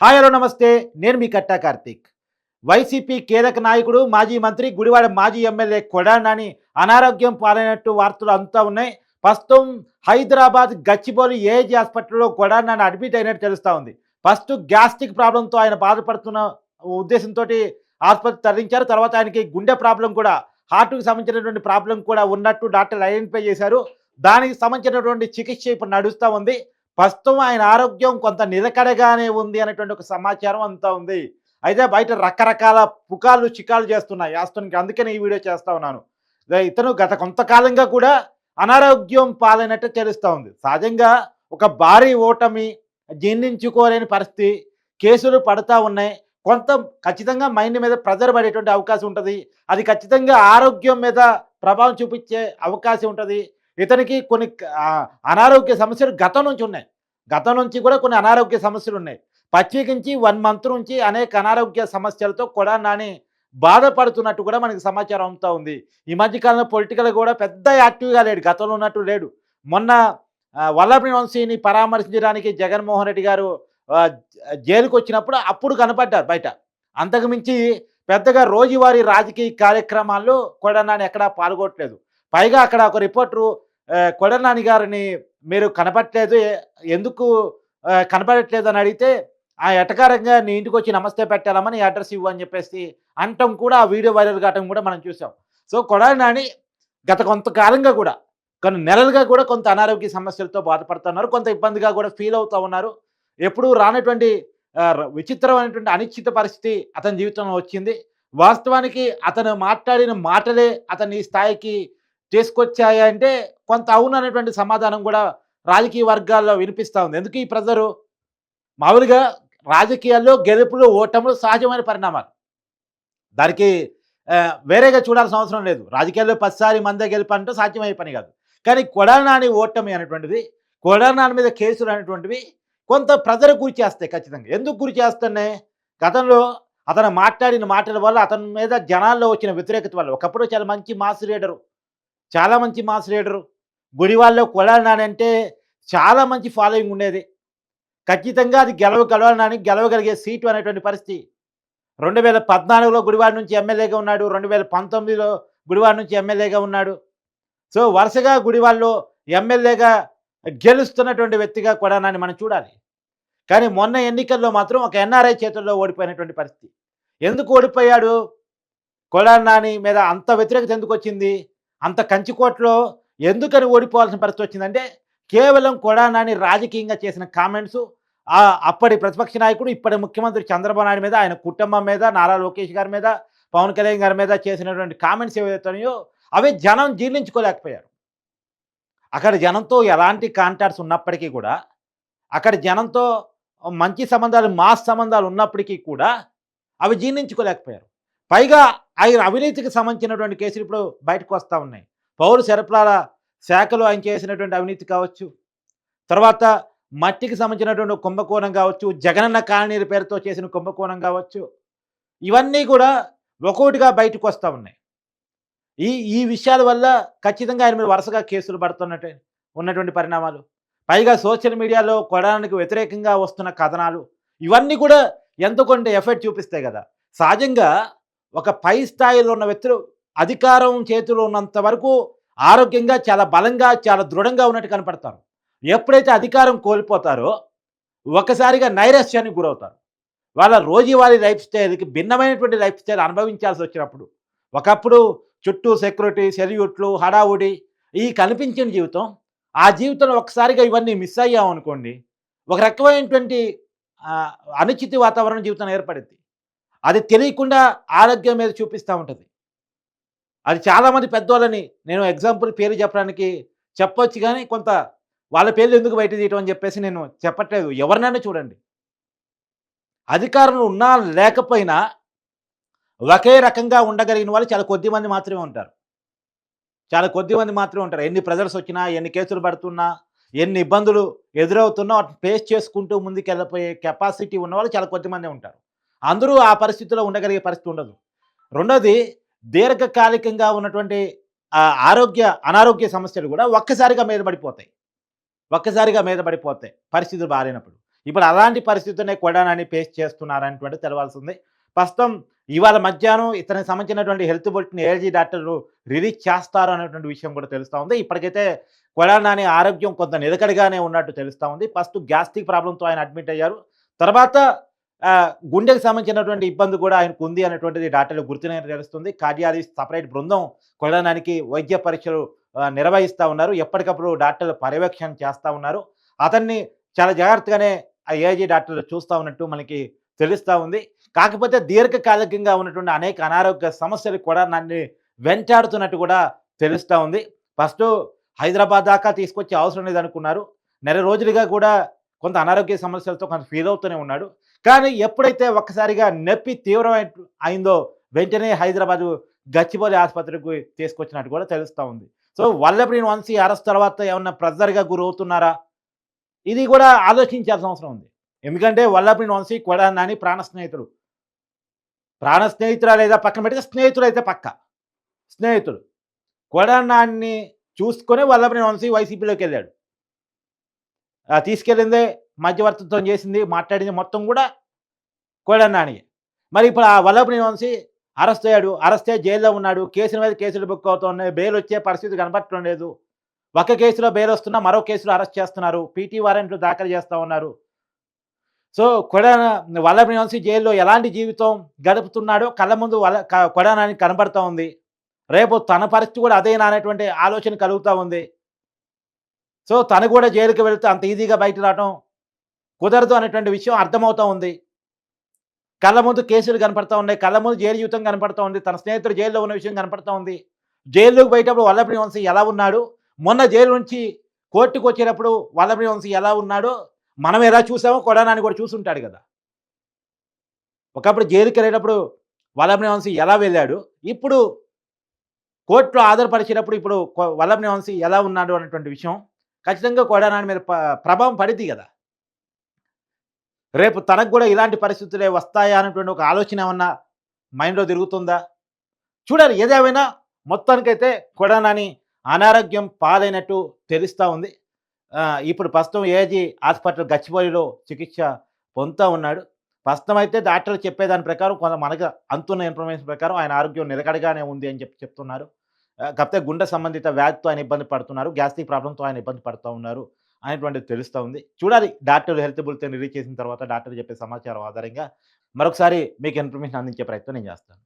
Hi hello నమస్తే. నేను మీ కట్టా Karthik. YCP కీలక నాయకుడు, మాజీ మంత్రి, గుడివాడ మాజీ ఎమ్మెల్యే కొడాలి నాని అనారోగ్యం పాలైనట్టు వార్తలు అంతా ఉన్నాయి. ప్రస్తుతం హైదరాబాద్ గచ్చిబౌలి ఏజీ హాస్పిటల్‌లో కొడాలి నాని అడ్మిట్ అయినట్టు తెలుస్తా ఉంది. ఫస్ట్ గ్యాస్ట్రిక్ ప్రాబ్లమ్‌తో ఆయన బాధపడుతున్న ఉద్దేశంతోటి ఆసుపత్రికి తరలించారు. తర్వాత ఆయనకి గుండె ప్రాబ్లమ్ కూడా, హార్ట్‌కి సంబంధించినటువంటి ప్రాబ్లమ్ కూడా ఉన్నట్టు డాక్టర్లు ఐడెంటిఫై చేశారు. దానికి సంబంధించినటువంటి చికిత్స ఇప్పుడు నడుస్తా ఉంది. ప్రస్తుతం ఆయన ఆరోగ్యం కొంత నిలకడగానే ఉంది అనేటువంటి ఒక సమాచారం అంతా ఉంది. అయితే బయట రకరకాల పుకార్లు, చికార్లు చేస్తున్నాయి వాస్తవానికి. అందుకనే ఈ వీడియో చేస్తా ఉన్నాను. ఇతను గత కొంతకాలంగా కూడా అనారోగ్యం పాలైనట్టు తెలుస్తా ఉంది. సహజంగా ఒక భారీ ఓటమి, జీర్ణించుకోలేని పరిస్థితి, కేసులు పడతా ఉన్నాయి. కొంత ఖచ్చితంగా మైండ్ మీద ప్రెషర్ పడేటువంటి అవకాశం ఉంటది. అది ఖచ్చితంగా ఆరోగ్యం మీద ప్రభావం చూపించే అవకాశం ఉంటది. ఇతనికి కొన్ని అనారోగ్య సమస్యలు గతం నుంచి ఉన్నాయి. గతం నుంచి కూడా కొన్ని అనారోగ్య సమస్యలున్నాయి. ప్రత్యేకించి 1 మంత్ నుంచి అనేక అనారోగ్య సమస్యలతో కొడాలి నాని బాధపడుతున్నట్టు కూడా మనకి సమాచారం అంతా ఉంది. ఈ మధ్య కాలంలో పొలిటికల్‌గా కూడా పెద్ద యాక్టివ్‌గా లేడు. గతంలో ఉన్నట్టు లేడు. మొన్న వల్లభనేని వంశీని పరామర్శించడానికి జగన్మోహన్ రెడ్డి గారు ఆహ్, జైలుకొచ్చినప్పుడు అప్పుడు కనపడ్డారు బయట. అంతకు మించి పెద్దగా రోజువారీ రాజకీయ కార్యక్రమాల్లో కొడాలి నాని ఎక్కడా పాల్గొనట్లేదు. పైగా అక్కడ ఒక రిపోర్టరు కొడాలి నాని గారిని మీరు కనపట్లేదు, ఎందుకు కనపడట్లేదు అని అడిగితే, ఎటకారంగా నీ ఇంటికొచ్చి నమస్తే పెట్టాలమ్మా, నీ అడ్రెస్ ఇవ్వు అని చెప్పేసి అనటం కూడా, ఆ వీడియో వైరల్ కావటం కూడా మనం చూసాం. సో, కొడాలి నాని గత కొంతకాలంగా కూడా, కొన్ని నెలలుగా కూడా కొంత అనారోగ్య సమస్యలతో బాధపడుతున్నారు. కొంత ఇబ్బందిగా కూడా ఫీల్ అవుతా ఉన్నారు. ఎప్పుడూ రానటువంటి విచిత్రమైనటువంటి అనిశ్చిత పరిస్థితి అతని జీవితంలో వచ్చింది. వాస్తవానికి అతను మాట్లాడిన మాటలే అతన్ని ఈ స్థాయికి తీసుకొచ్చాయా అంటే కొంత అవును అనేటువంటి సమాధానం కూడా రాజకీయ వర్గాల్లో వినిపిస్తా ఉంది. ఎందుకు ఈ ప్రెజరు? మామూలుగా రాజకీయాల్లో గెలుపులు, ఓటములు సహజమైన పరిణామాలు. దానికి వేరేగా చూడాల్సిన అవసరం లేదు. రాజకీయాల్లో 10 సారి మందే గెలుపు అంటే సాధ్యమయ్యే పని కాదు. కానీ కొడాలి నాని ఓటమి అనేటువంటిది, కొడాలి నాని మీద కేసులు అనేటువంటివి కొంత ప్రెజర్‌కి గురి చేస్తాయి ఖచ్చితంగా. ఎందుకు గురి చేస్తున్నాయి? గతంలో అతను మాట్లాడిన మాటల వల్ల, అతని మీద జనాల్లో వచ్చిన వ్యతిరేకత వల్ల, ఒకప్పుడు చాలా మంచి మాస్ లీడరు. చాలా మంచి మాస్ లీడరు. గుడివాడలో కొడాలి నాని అంటే చాలా మంచి ఫాలోయింగ్ ఉండేది. ఖచ్చితంగా అది కొడాలి నాని గెలవగలిగే సీటు అనేటువంటి పరిస్థితి. 2014లో గుడివాడ నుంచి ఎమ్మెల్యేగా ఉన్నాడు. 2019లో గుడివాడ నుంచి ఎమ్మెల్యేగా ఉన్నాడు. సో, వరుసగా గుడివాడలో ఎమ్మెల్యేగా గెలుస్తున్నటువంటి వ్యక్తిగా కొడాలి నాని మనం చూడాలి. కానీ మొన్న ఎన్నికల్లో మాత్రం ఒక ఎన్ఆర్ఐ చేతుల్లో ఓడిపోయినటువంటి పరిస్థితి. ఎందుకు ఓడిపోయాడు? కొడాలి నాని మీద అంత వ్యతిరేకత ఎందుకొచ్చింది? అంత కంచుకోటలో ఎందుకని ఓడిపోవాల్సిన పరిస్థితి వచ్చిందంటే, కేవలం కొడాలి నాని రాజకీయంగా చేసిన కామెంట్సు, అప్పటి ప్రతిపక్ష నాయకుడు, ఇప్పటి ముఖ్యమంత్రి చంద్రబాబు నాయుడు మీద, ఆయన కుటుంబం మీద, నారా లోకేష్ గారి మీద, పవన్ కళ్యాణ్ గారి మీద చేసినటువంటి కామెంట్స్ ఏవైతే ఉన్నాయో, అవి జనం జీర్ణించుకోలేకపోయారు. అక్కడ జనంతో ఎలాంటి కాంటాక్ట్స్ ఉన్నప్పటికీ కూడా, అక్కడ జనంతో మంచి సంబంధాలు, మాస్ సంబంధాలు ఉన్నప్పటికీ కూడా అవి జీర్ణించుకోలేకపోయారు. పైగా ఆయన అవినీతికి సంబంధించినటువంటి కేసులు ఇప్పుడు బయటకు వస్తా ఉన్నాయి. పౌర సరఫరాల శాఖలో ఆయన చేసినటువంటి అవినీతి కావచ్చు, తర్వాత మట్టికి సంబంధించినటువంటి కుంభకోణం కావచ్చు, జగనన్న కాలనీల పేరుతో చేసిన కుంభకోణం కావచ్చు, ఇవన్నీ కూడా ఒక్కొక్కటిగా బయటకు వస్తా ఉన్నాయి. ఈ ఈ విషయాల వల్ల ఖచ్చితంగా ఆయన మీద వరుసగా కేసులు పడుతున్నట్టు ఉన్నటువంటి పరిణామాలు. పైగా సోషల్ మీడియాలో కొడాలికి వ్యతిరేకంగా వస్తున్న కథనాలు, ఇవన్నీ కూడా ఎంతో కొంత ఎఫెక్ట్ చూపిస్తాయి కదా! సహజంగా ఒక పై స్థాయిలో ఉన్న వ్యక్తులు అధికారం చేతిలో ఉన్నంత వరకు ఆరోగ్యంగా, చాలా బలంగా, చాలా దృఢంగా ఉన్నట్టు కనపడతారు. ఎప్పుడైతే అధికారం కోల్పోతారో ఒక్కసారిగా నైరాశ్యానికి గురవుతారు. వాళ్ళ రోజువారీ లైఫ్ స్టైల్‌కి భిన్నమైనటువంటి లైఫ్ స్టైల్ అనుభవించాల్సి వచ్చినప్పుడు, ఒకప్పుడు చుట్టూ సెక్యూరిటీ, సెల్యూట్లు, హడావుడి, ఈ కనిపించిన జీవితం, ఆ జీవితంలో ఒక్కసారిగా ఇవన్నీ మిస్ అయ్యామనుకోండి, ఒక రకమైనటువంటి అనిశ్చితి వాతావరణం జీవితంలో ఏర్పడిద్ది. అది తెలియకుండా ఆరోగ్యం మీద చూపిస్తా ఉంటది. అది చాలామంది పెద్దోళ్ళని నేను ఎగ్జాంపుల్ పేరు చెప్పడానికి చెప్పొచ్చు గానీ, కొంత వాళ్ళ పేర్లు ఎందుకు బయట తీయటం అని చెప్పేసి నేను చెప్పట్లేదు. ఎవరినైనా చూడండి. అధికారంలో ఉన్నా లేకపోయినా ఒకే రకంగా ఉండగలిగిన వాళ్ళు చాలా కొద్ది మంది మాత్రమే ఉంటారు. చాలా కొద్ది మంది మాత్రమే ఉంటారు. ఎన్ని ప్రెషర్స్ వచ్చినా, ఎన్ని కేసులు పడుతున్నా, ఎన్ని ఇబ్బందులు ఎదురవుతున్నా వాటిని ఫేస్ చేసుకుంటూ ముందుకెళ్ళిపోయే కెపాసిటీ ఉన్నవాళ్ళు చాలా కొద్ది మందే ఉంటారు. అందరూ ఆ పరిస్థితిలో ఉండగలిగే పరిస్థితి ఉండదు. రెండోది, దీర్ఘకాలికంగా ఉన్నటువంటి అనారోగ్య సమస్యలు కూడా ఒక్కసారిగా మీద పడిపోతాయి. ఒక్కసారిగా మీద పడిపోతాయి పరిస్థితులు బాలేనప్పుడు. ఇప్పుడు అలాంటి పరిస్థితులనే కొడానాని ఫేస్ చేస్తున్నారనేటువంటిది తెలవాల్సింది. ప్రస్తుతం ఇవాళ మధ్యాహ్నం ఇతనికి సంబంధించినటువంటి హెల్త్ బులెటిన్ ఏఎల్‌జీ డాక్టర్లు రిలీజ్ చేస్తారు అనేటువంటి విషయం కూడా తెలుస్తా ఉంది. ఇప్పటికైతే కొడాలి నాని ఆరోగ్యం కొంత నిలకడగానే ఉన్నట్టు తెలుస్తా ఉంది. ఫస్ట్ గ్యాస్ట్రిక్ ప్రాబ్లమ్‌తో ఆయన అడ్మిట్ అయ్యారు. తర్వాత గుండెకి సంబంధించినటువంటి ఇబ్బంది కూడా ఆయనకుంది అనేటువంటిది డాక్టర్లు గుర్తునని తెలుస్తుంది. కార్డియాలజిస్ట్ సెపరేట్ బృందం కొడాలి నానికి వైద్య పరీక్షలు నిర్వహిస్తా ఉన్నారు. ఎప్పటికప్పుడు డాక్టర్లు పర్యవేక్షణ చేస్తా ఉన్నారు. అతన్ని చాలా జాగ్రత్తగానే ఆ ఏఐజీ డాక్టర్లు చూస్తా ఉన్నట్టు మనకి తెలుస్తా ఉంది. కాకపోతే దీర్ఘకాలికంగా ఉన్నటువంటి అనేక అనారోగ్య సమస్యలు కూడా నన్ను వెంటాడుతున్నట్టు కూడా తెలుస్తా ఉంది. ఫస్టు హైదరాబాద్ దాకా తీసుకొచ్చే అవసరం లేదనుకున్నారు. నెల రోజులుగా కూడా కొంత అనారోగ్య సమస్యలతో కొంత ఫీల్ అవుతూనే ఉన్నాడు. కానీ ఎప్పుడైతే ఒక్కసారిగా నొప్పి అయిందో వెంటనే హైదరాబాదు గచ్చిబౌలి ఆసుపత్రికి తీసుకొచ్చినట్టు కూడా తెలుస్తా ఉంది. సో, వల్లభనేని వంశీ అరెస్ట్ తర్వాత ఏమన్నా ప్రెషర్‌గా గురవుతున్నారా? ఇది కూడా ఆలోచించాల్సిన అవసరం ఉంది. ఎందుకంటే వల్లభనేని వంశీ, కొడాలి నాని ప్రాణ స్నేహితుడు. ప్రాణ స్నేహితుడా లేదా పక్కన పెడితే స్నేహితుడైతే పక్కా. స్నేహితుడు. కొడాలి నానిని చూసుకొనే వల్లభనేని వంశీ వైసీపీలోకెళ్ళాడు. తీసుకెళ్ళిందే మధ్యవర్తిత్వం చేసింది, మాట్లాడింది మొత్తం కూడా కొడాలి నానియే. మరి ఇప్పుడు ఆ వల్లభనేని వంశీ అరెస్ట్ అయ్యాడు. అరెస్ట్ అయ్యి జైల్‌లో ఉన్నాడు. కేసుల మీద కేసులు బుక్ అవుతున్నాయి. బెయిల్ వచ్చే పరిస్థితి కనపడటం లేదు. ఒక కేసులో బెయిల్ వస్తున్నా మరో కేసులో అరెస్ట్ చేస్తున్నారు. పీటీ వారెంట్లు దాఖలు చేస్తా ఉన్నారు. సో, వల్లభనేని వంశీ జైల్‌లో ఎలాంటి జీవితం గడుపుతున్నాడో కళ్ళ ముందు కొడాలి నాని కనపడతా ఉంది. రేపు తన పరిస్థితి కూడా అదేనా అనేటువంటి ఆలోచన కలుగుతా ఉంది. సో, తను కూడా జైలుకి వెళ్తే అంత ఈజీగా బయటకి రావటం కుదరదు అనేటువంటి విషయం అర్థమవుతా ఉంది. కళ్ళ ముందు కేసులు కనపడతా ఉన్నాయి. కళ్ళ ముందు జైలు జీవితం కనపడతా ఉంది. తన స్నేహితుడు జైల్‌లో ఉన్న విషయం కనపడతా ఉంది. జైల్లోకి పోయేటప్పుడు వల్లభనేని వంశీ ఎలా ఉన్నాడు? మొన్న జైలు నుంచి కోర్టుకొచ్చేటప్పుడు వల్లభనేని వంశీ ఎలా ఉన్నాడో మనం ఎలా చూసామో కొడాలి నాని కూడా చూసుంటాడు గదా! ఒకప్పుడు జైలుకెళ్ళేటప్పుడు వల్లభనేని వంశీ ఎలా వెళ్ళాడు? ఇప్పుడు కోర్టులో హాజరుపరిచేటప్పుడు ఇప్పుడు వల్లభనేని వంశీ ఎలా ఉన్నాడు అనేటువంటి విషయం ఖచ్చితంగా కొడాలి నాని మీద ప్రభావం పడిద్ది గదా! రేపు తనకు గూడా ఇలాంటి పరిస్థితులే వస్తాయా అనేటువంటి ఒక ఆలోచన ఏమన్నా మైండ్‌లో తిరుగుతుందా? చూడాలి. ఏదేమైనా మొత్తానికైతే కొడాలి నాని అనారోగ్యం పాలైనట్టు తెలుస్తా ఉంది. ఇప్పుడు ప్రస్తుతం ఏజీ హాస్పిటల్ గచ్చిబౌలిలో చికిత్స పొందుతా ఉన్నాడు. ప్రస్తుతం అయితే డాక్టర్లు చెప్పేదాని ప్రకారం మనకు అందుతున్న ఇన్ఫర్మేషన్ ప్రకారం ఆయన ఆరోగ్యం నిలకడగానే ఉంది అని చెప్తున్నారు. కాకపోతే గుండె సంబంధిత వ్యాధితో ఆయన ఇబ్బంది పడుతున్నారు. గ్యాస్ట్రిక్ ప్రాబ్లమ్‌తో ఆయన ఇబ్బంది పడుతా ఉన్నారు అనేటువంటిది తెలుస్తా ఉంది. చూడాలి డాక్టర్లు హెల్త్ బులెటిన్ రిలీజ్ చేసిన తర్వాత డాక్టర్లు చెప్పే సమాచారం ఆధారంగా మరొకసారి మీకు ఇన్ఫర్మేషన్ అందించే ప్రయత్నం నేను చేస్తాను.